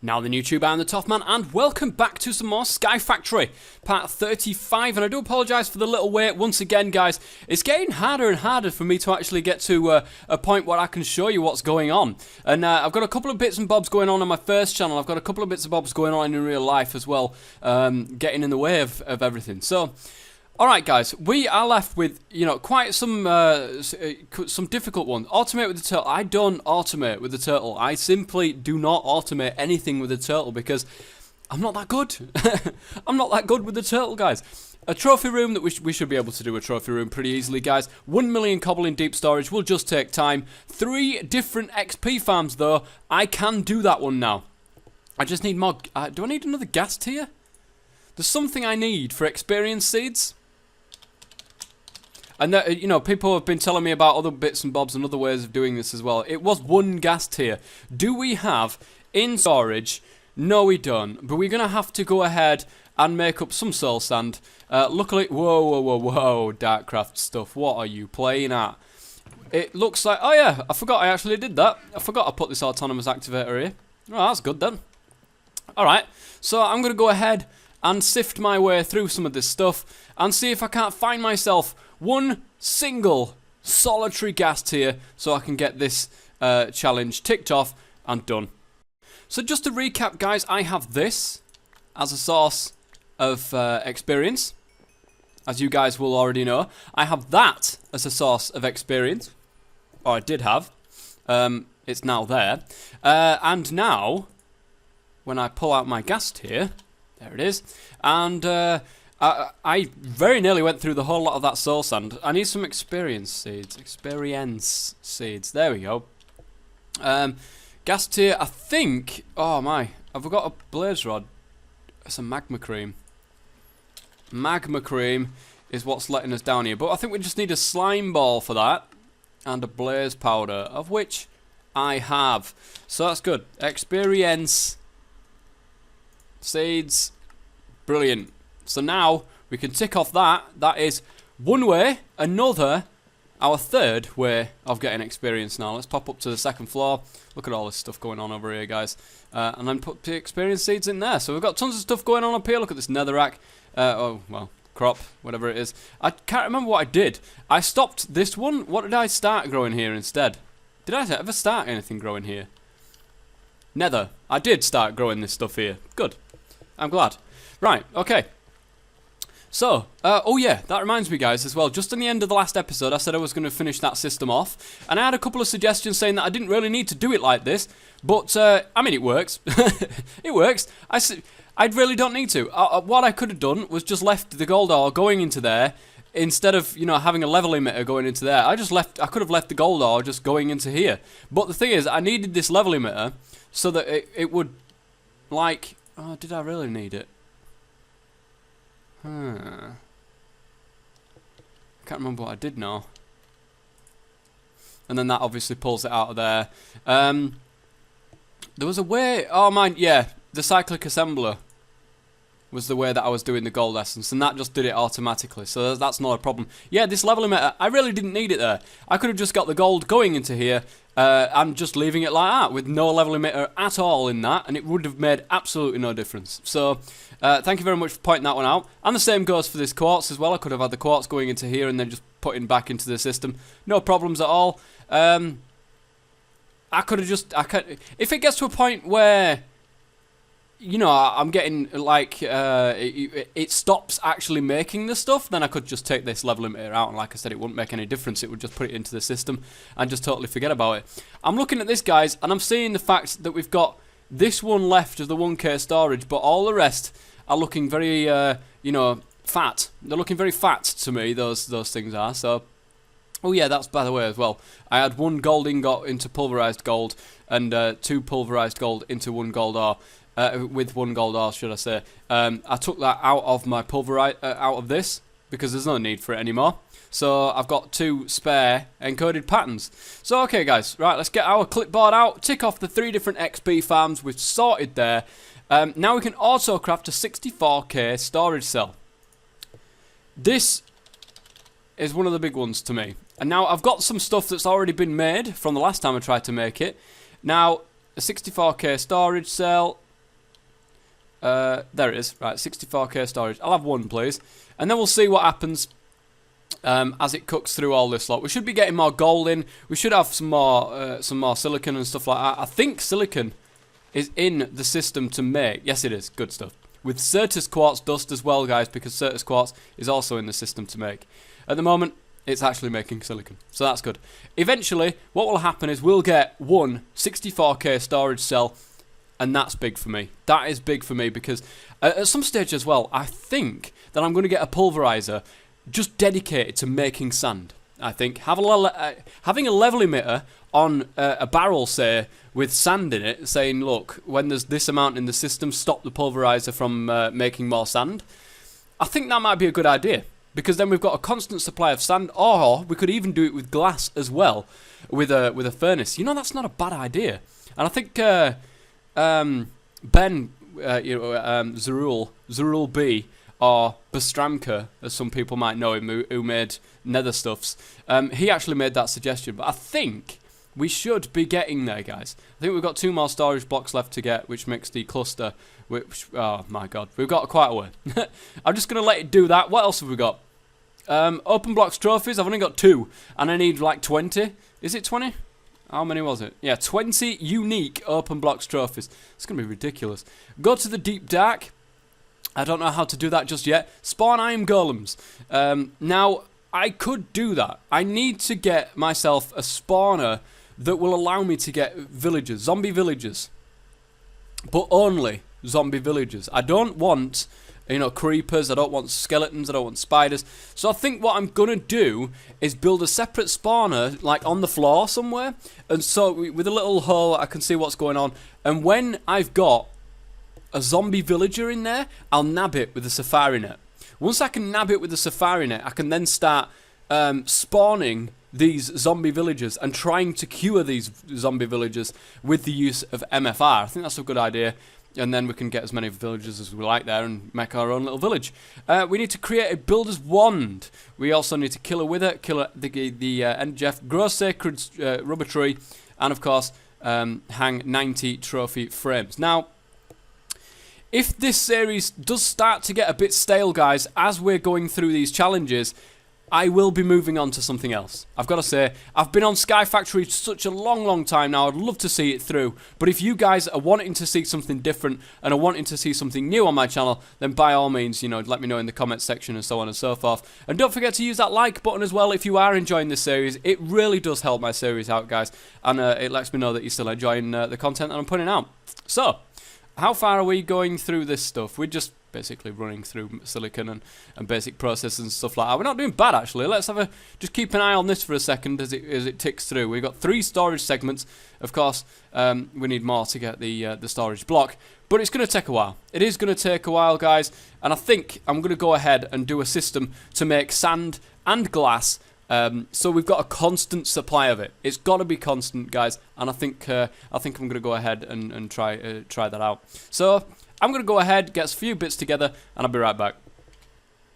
Now then YouTube, I'm the Toff Man, and welcome back to some more Sky Factory, part 35, and I do apologise for the little wait once again, guys. It's getting harder and harder for me to actually get to a point where I can show you what's going on, and I've got a couple of bits and bobs going on my first channel. I've got a couple of bits and bobs going on in real life as well, getting in the way of everything. So, alright guys, we are left with, you know, quite some difficult ones. Automate with the turtle. I don't automate with the turtle. I simply do not automate anything with the turtle because I'm not that good. I'm not that good with the turtle, guys. A trophy room that we should be able to do a trophy room pretty easily, guys. 1 million cobble in deep storage will just take time. 3 different XP farms, though. I can do that one now. I just need more... do I need another gas tier? There's something I need for experience seeds. And that, you know, people have been telling me about other bits and bobs and other ways of doing this as well. It was 1 gas tier. Do we have in storage? No, we don't. But we're going to have to go ahead and make up some soul sand. Luckily, whoa, AutoCraft stuff. What are you playing at? It looks like, oh yeah, I forgot I actually did that. I forgot I put this autonomous activator here. Oh, that's good then. Alright, so I'm going to go ahead and sift my way through some of this stuff and see if I can't find myself one single solitary gas tier so I can get this challenge ticked off and done. So just to recap, guys, I have this as a source of experience, as you guys will already know. I have that as a source of experience, or I did have. It's now there. And now, when I pull out my gas tier, there it is, and I very nearly went through the whole lot of that soul sand. I need some experience seeds. Experience seeds. There we go. Gas tier, I think... Oh my, I've got a blaze rod. It's a magma cream. Magma cream is what's letting us down here. But I think we just need a slime ball for that. And a blaze powder, of which I have. So that's good. Experience seeds. Brilliant. So now we can tick off that. That is one way. Another, our third way of getting experience now. Let's pop up to the second floor. Look at all this stuff going on over here, guys. And then put the experience seeds in there. So we've got tons of stuff going on up here. Look at this netherrack. Oh, well, crop, whatever it is. I can't remember what I did. I stopped this one. What did I start growing here instead? Did I ever start anything growing here? Nether. I did start growing this stuff here. Good. I'm glad. Right, okay. So, oh yeah, that reminds me, guys, as well, just in the end of the last episode, I said I was going to finish that system off, and I had a couple of suggestions saying that I didn't really need to do it like this, but, I mean, it works. It works. I really don't need to. What I could have done was just left the gold ore going into there, instead of, you know, having a level emitter going into there. I could have left the gold ore just going into here. But the thing is, I needed this level emitter so that it would, like, oh, did I really need it? I can't remember what I did now. And then that obviously pulls it out of there. There was a way... Oh, man, yeah. The cyclic assembler was the way that I was doing the gold essence. And that just did it automatically. So that's not a problem. Yeah, this level emitter, I really didn't need it there. I could have just got the gold going into here and just leaving it like that with no level emitter at all in that. And it would have made absolutely no difference. So... thank you very much for pointing that one out. And the same goes for this quartz as well. I could have had the quartz going into here and then just putting back into the system. No problems at all. I could have just... if it gets to a point where, you know, I'm getting, like, it stops actually making the stuff, then I could just take this level emitter out. And like I said, it wouldn't make any difference. It would just put it into the system and just totally forget about it. I'm looking at this, guys, and I'm seeing the fact that we've got this one left of the 1K storage, but all the rest are looking very, you know, fat. They're looking very fat to me, those things are. So, oh yeah, that's by the way as well. I had 1 gold ingot into pulverized gold and 2 pulverized gold into 1 gold ore. With 1 gold ore, should I say. I took that out of my out of this because there's no need for it anymore. So I've got 2 spare encoded patterns. So okay, guys, right, let's get our clipboard out. Tick off the 3 different XP farms we've sorted there. Now we can AutoCraft a 64K storage cell. This is one of the big ones to me. And now I've got some stuff that's already been made from the last time I tried to make it. Now, a 64K storage cell, There it is. Right, 64k storage. I'll have one, please. And then we'll see what happens as it cooks through all this lot. We should be getting more gold in. We should have some more silicon and stuff like that. I think silicon is in the system to make. Yes, it is. Good stuff. With Certus Quartz dust as well, guys, because Certus Quartz is also in the system to make. At the moment, it's actually making silicon, so that's good. Eventually, what will happen is we'll get one 64k storage cell, and that's big for me. That is big for me because at some stage as well, I think that I'm going to get a pulverizer just dedicated to making sand. I think having a level emitter on a barrel, say, with sand in it, saying, look, when there's this amount in the system, stop the pulverizer from making more sand. I think that might be a good idea, because then we've got a constant supply of sand, or we could even do it with glass as well, with a furnace. You know, that's not a bad idea. And I think Ben, Zerul B, or Bastramka, as some people might know him, who made nether stuffs, he actually made that suggestion. But I think we should be getting there, guys. I think we've got 2 more storage blocks left to get, which makes the cluster, which, oh my god, we've got quite a way. I'm just going to let it do that. What else have we got? Open blocks trophies, I've only got 2, and I need like 20. Is it 20? How many was it? Yeah, 20 unique open blocks trophies. It's going to be ridiculous. Go to the deep dark. I don't know how to do that just yet. Spawn iron golems. Now, I could do that. I need to get myself a spawner that will allow me to get villagers, zombie villagers. But only zombie villagers. I don't want, you know, creepers, I don't want skeletons, I don't want spiders. So I think what I'm going to do is build a separate spawner, like on the floor somewhere. And so with a little hole, I can see what's going on. And when I've got a zombie villager in there, I'll nab it with a safari net. Once I can nab it with a safari net, I can then start spawning these zombie villagers and trying to cure these zombie villagers with the use of MFR. I think that's a good idea. And then we can get as many villagers as we like there and make our own little village. We need to create a builder's wand. We also need to kill a wither, kill the end Jeff, grow sacred rubber tree, and of course hang 90 trophy frames. Now, if this series does start to get a bit stale, guys, as we're going through these challenges, I will be moving on to something else. I've got to say, I've been on Sky Factory such a long time now. I'd love to see it through. But if you guys are wanting to see something different and are wanting to see something new on my channel, then by all means, you know, let me know in the comments section and so on and so forth. And don't forget to use that like button as well if you are enjoying this series. It really does help my series out, guys. And it lets me know that you're still enjoying the content that I'm putting out. So, how far are we going through this stuff? We're just basically running through silicon and basic processes and stuff like that. We're not doing bad, actually. Let's have just keep an eye on this for a second as it ticks through. We've got 3 storage segments. Of course, we need more to get the storage block, but it's going to take a while. It is going to take a while, guys, and I think I'm going to go ahead and do a system to make sand and glass. So we've got a constant supply of it. It's got to be constant, guys, and I think I'm going to go ahead and try that out. So I'm going to go ahead, get a few bits together, and I'll be right back.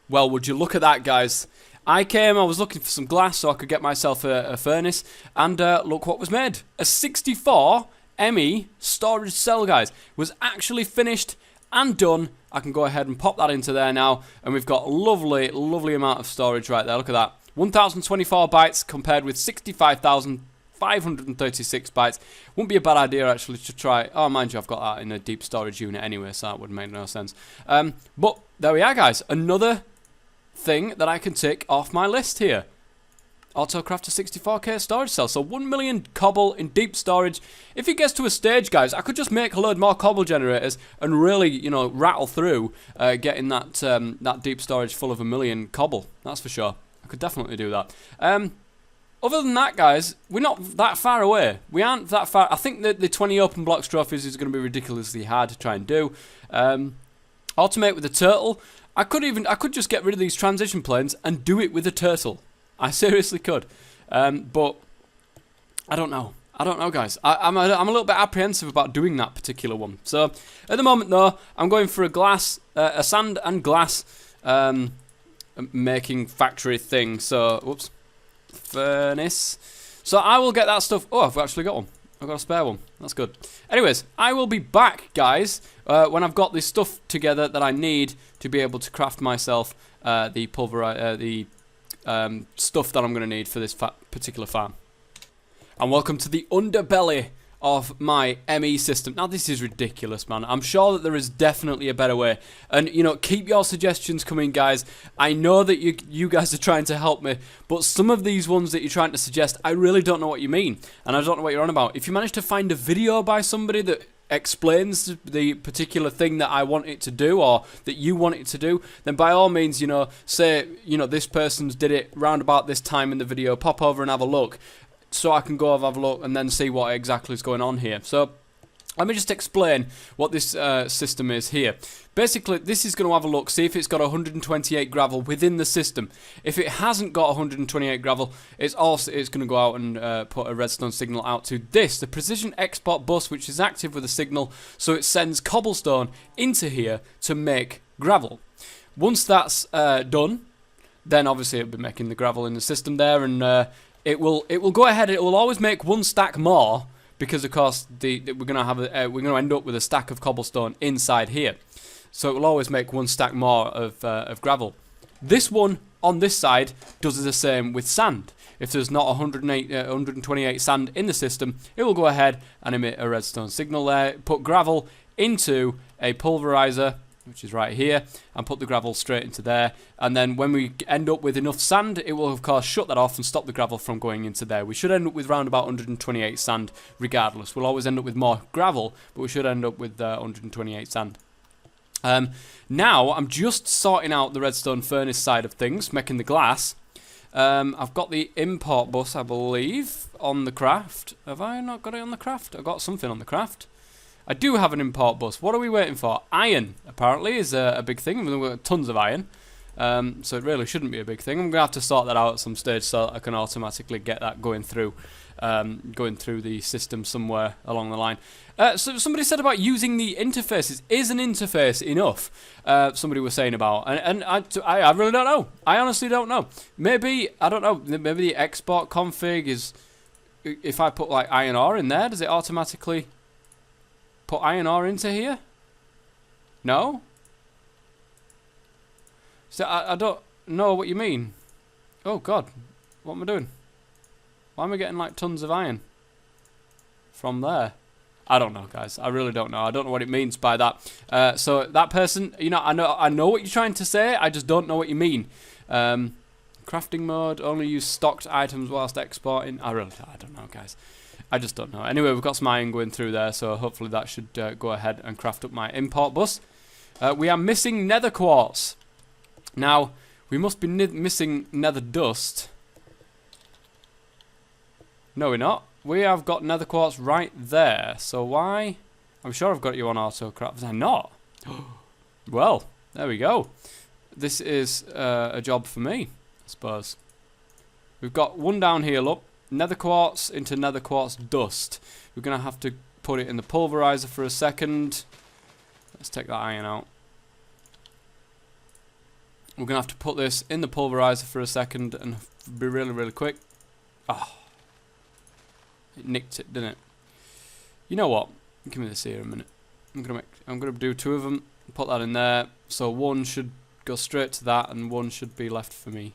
Well, would you look at that, guys? I was looking for some glass so I could get myself a furnace, and look what was made. A 64 ME storage cell, guys, was actually finished and done. I can go ahead and pop that into there now, and we've got a lovely amount of storage right there. Look at that. 1,024 bytes compared with 65,536 bytes. Wouldn't be a bad idea actually to try. Oh, mind you, I've got that in a deep storage unit anyway, so that would make no sense. But there we are, guys. Another thing that I can tick off my list here. AutoCraft a 64k storage cell. So 1 million cobble in deep storage. If it gets to a stage, guys, I could just make a load more cobble generators and really, you know, rattle through getting that deep storage full of 1 million cobble. That's for sure. I could definitely do that. Other than that, guys, we're not that far away. We aren't that far. I think that the 20 open blocks trophies is going to be ridiculously hard to try and do. Automate with a turtle. I could just get rid of these transition planes and do it with a turtle. I seriously could. But I don't know. I don't know, guys. I'm a little bit apprehensive about doing that particular one. So at the moment, though, I'm going for a sand and glass making factory thing. So, whoops, furnace. So I will get that stuff. Oh, I've actually got one. I've got a spare one. That's good. Anyways, I will be back, guys, when I've got this stuff together that I need to be able to craft myself the stuff that I'm going to need for this particular farm. And welcome to the underbelly of my ME system. Now, this is ridiculous, man. I'm sure that there is definitely a better way. And, you know, keep your suggestions coming, guys. I know that you guys are trying to help me, but some of these ones that you're trying to suggest, I really don't know what you mean. And I don't know what you're on about. If you manage to find a video by somebody that explains the particular thing that I want it to do, or that you want it to do, then by all means, you know, say, you know, this person's did it round about this time in the video, pop over and have a look, so I can go have a look and then see what exactly is going on here. So let me just explain what this system is here. Basically, this is going to have a look, see if it's got 128 gravel within the system. If it hasn't got 128 gravel, it's going to go out and put a redstone signal out to this, the precision export bus, which is active with a signal, so it sends cobblestone into here to make gravel. Once that's done, then obviously it'll be making the gravel in the system there, and it will go ahead. It will always make one stack more because, of course, we're gonna end up with a stack of cobblestone inside here. So it will always make one stack more of gravel. This one on this side does the same with sand. If there's not 128 sand in the system, it will go ahead and emit a redstone signal there. Put gravel into a pulverizer, which is right here, and put the gravel straight into there, and then when we end up with enough sand, it will of course shut that off and stop the gravel from going into there. We should end up with around about 128 sand regardless. We'll always end up with more gravel, but we should end up with 128 sand. Now I'm just sorting out the redstone furnace side of things, making the glass. I've got the import bus, I believe, on the craft. Have I not got it on the craft? I've got something on the craft. I do have an import bus. What are we waiting for? Iron, apparently, is a big thing. We've got tons of iron. So it really shouldn't be a big thing. I'm going to have to sort that out at some stage so that I can automatically get that going through the system somewhere along the line. So somebody said about using the interfaces. Is an interface enough? Somebody was saying about. And I really don't know. I honestly don't know. Maybe, I don't know, maybe the export config is, if I put like iron ore in there, does it automatically put iron ore into here? No? So I don't know what you mean. Oh god, what am I doing? Why am I getting like tons of iron from there? I don't know, guys. I really don't know. I don't know what it means by that. So that person, you know, I know what you're trying to say. I just don't know what you mean. Crafting mode, only use stocked items whilst exporting. I don't know, guys. I just don't know. Anyway, we've got some iron going through there, so hopefully that should go ahead and craft up my import bus. We are missing nether quartz. Now, we must be missing nether dust. No, we're not. We have got nether quartz right there. So why? I'm sure I've got you on AutoCraft. Was I not? Well, there we go. This is a job for me, I suppose. We've got one down here, look. Nether quartz into nether quartz dust. We're going to have to put it in the pulverizer for a second. Let's take that iron out. We're going to have to put this in the pulverizer for a second and be really, really quick. Oh, it nicked it, didn't it? You know what? Give me this here a minute. I'm going to do two of them. Put that in there. So one should go straight to that and one should be left for me.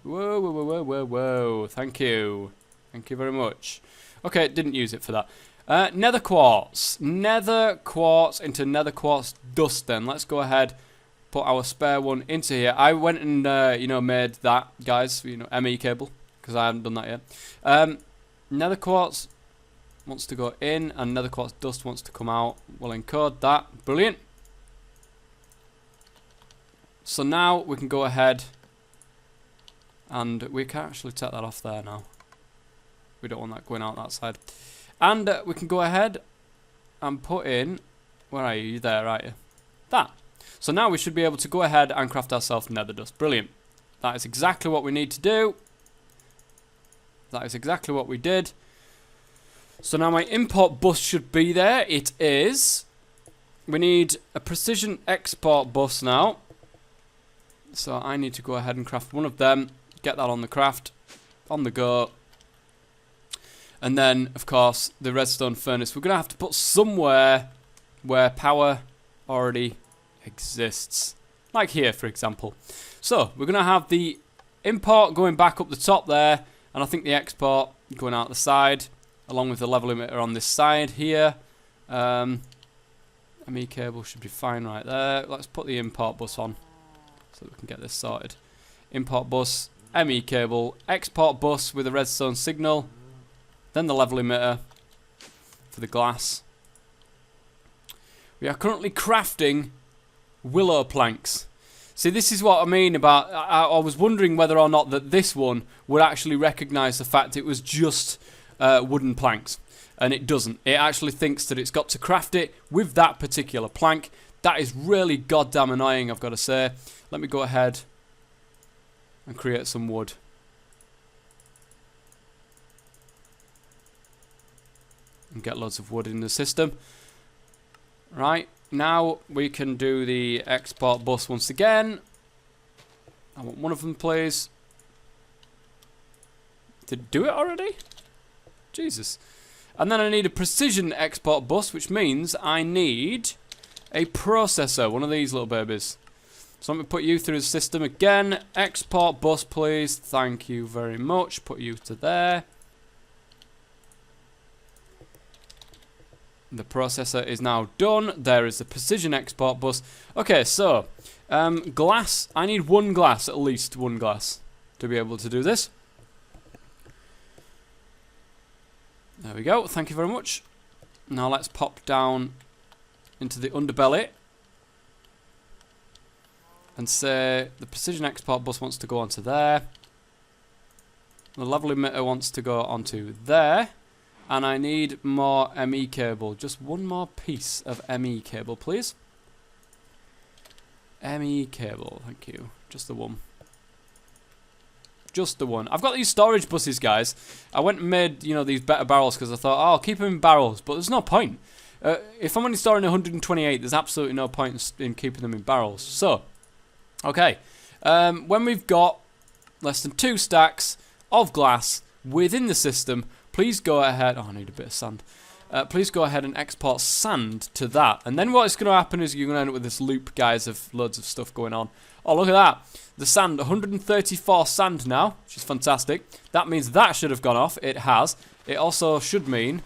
Whoa, whoa, whoa, whoa, whoa, whoa. Thank you. Thank you very much. Okay, didn't use it for that. Nether quartz. Nether quartz into nether quartz dust then. Let's go ahead, put our spare one into here. I went and, you know, made that, guys, you know, ME cable, because I haven't done that yet. Nether quartz wants to go in, and nether quartz dust wants to come out. We'll encode that. Brilliant. So now we can go ahead and we can actually take that off there now. We don't want that going out that side. And we can go ahead and put in, where are you? There, right? That. So now we should be able to go ahead and craft ourselves nether dust. Brilliant. That is exactly what we need to do. That is exactly what we did. So now my import bus should be there. It is. We need a precision export bus now. So I need to go ahead and craft one of them. Get that on the craft. On the go. And then, of course, the redstone furnace. We're going to have to put somewhere where power already exists. Like here, for example. So, we're going to have the import going back up the top there. And I think the export going out the side. Along with the level emitter on this side here. ME cable should be fine right there. Let's put the import bus on. So we can get this sorted. Import bus, ME cable, export bus with a redstone signal. Then the level emitter for the glass. We are currently crafting willow planks. See, this is what I mean about... I was wondering whether or not that this one would actually recognise the fact it was just wooden planks. And it doesn't. It actually thinks that it's got to craft it with that particular plank. That is really goddamn annoying, I've got to say. Let me go ahead and create some wood. And get loads of wood in the system. Right, now we can do the export bus once again. I want one of them, please. Did it do it already? Jesus. And then I need a precision export bus, which means I need a processor, one of these little babies. So let me put you through the system again. Export bus, please. Thank you very much. Put you to there. The processor is now done. There is the precision export bus. Okay, so glass. I need one glass, at least one glass, to be able to do this. There we go. Thank you very much. Now let's pop down into the underbelly and say the precision export bus wants to go onto there. The level emitter wants to go onto there. And I need more ME cable. Just one more piece of ME cable, please. ME cable, thank you. Just the one. Just the one. I've got these storage buses, guys. I went and made, you know, these better barrels because I thought, oh, I'll keep them in barrels. But there's no point. If I'm only storing 128, there's absolutely no point in keeping them in barrels. So, okay. When we've got less than 2 stacks of glass within the system, please go ahead... Oh, I need a bit of sand. Please go ahead and export sand to that. And then what's going to happen is you're going to end up with this loop, guys, of loads of stuff going on. Oh, look at that. The sand, 134 sand now, which is fantastic. That means that should have gone off. It has. It also should mean...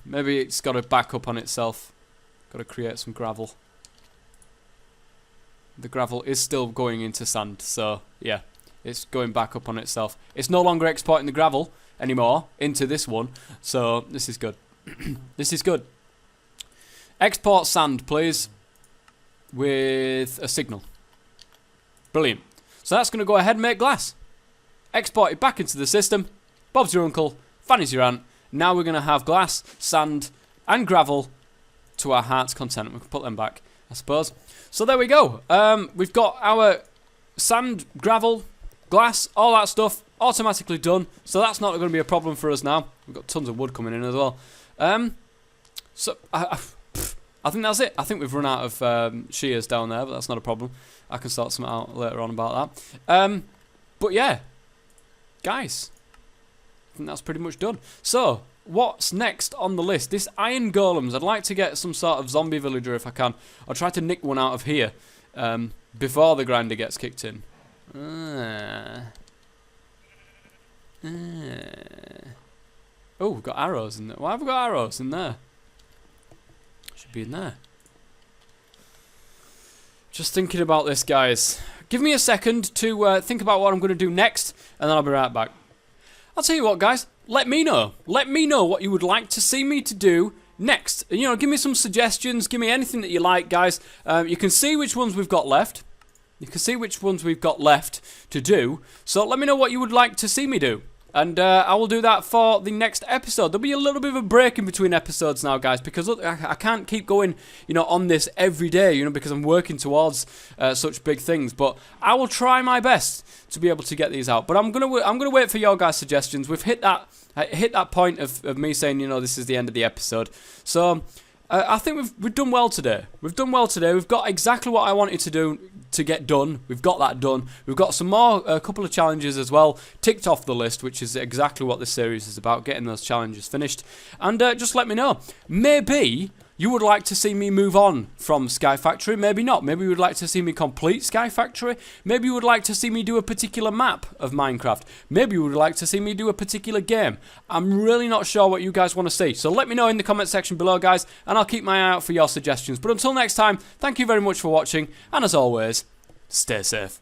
maybe it's got to back up on itself. Got to create some gravel. The gravel is still going into sand, so, yeah. It's going back up on itself. It's no longer exporting the gravel anymore into this one. So, this is good. This is good. Export sand, please. With a signal. Brilliant. So that's going to go ahead and make glass. Export it back into the system. Bob's your uncle. Fanny's your aunt. Now we're going to have glass, sand, and gravel to our heart's content. We can put them back, I suppose. So there we go. We've got our sand, gravel, glass, all that stuff automatically done, so that's not going to be a problem for us now. We've got tons of wood coming in as well. So I think that's it. I think we've run out of shears down there, but that's not a problem. I can sort something out later on about that. But yeah, guys, I think that's pretty much done. So what's next on the list? This iron golems. I'd like to get some sort of zombie villager if I can. I'll try to nick one out of here before the grinder gets kicked in. Oh, we've got arrows in there. Why have we got arrows in there? Should be in there. Just thinking about this, guys. Give me a second to think about what I'm going to do next, and then I'll be right back. I'll tell you what, guys. Let me know. Let me know what you would like to see me to do next. You know, give me some suggestions. Give me anything that you like, guys. You can see which ones we've got left. You can see which ones we've got left to do. So let me know what you would like to see me do. And I will do that for the next episode. There'll be a little bit of a break in between episodes now, guys, because look, I can't keep going, you know, on this every day, you know, because I'm working towards such big things. But I will try my best to be able to get these out. But I'm gonna wait for your guys' suggestions. We've hit that point of me saying, you know, this is the end of the episode. So I think we've done well today. We've done well today. We've got exactly what I wanted to do to get done. We've got that done. We've got some more, a couple of challenges as well, ticked off the list, which is exactly what this series is about, getting those challenges finished. And just let me know. Maybe you would like to see me move on from Sky Factory, maybe not. Maybe you would like to see me complete Sky Factory. Maybe you would like to see me do a particular map of Minecraft. Maybe you would like to see me do a particular game. I'm really not sure what you guys want to see. So let me know in the comment section below, guys, and I'll keep my eye out for your suggestions. But until next time, thank you very much for watching, and as always, stay safe.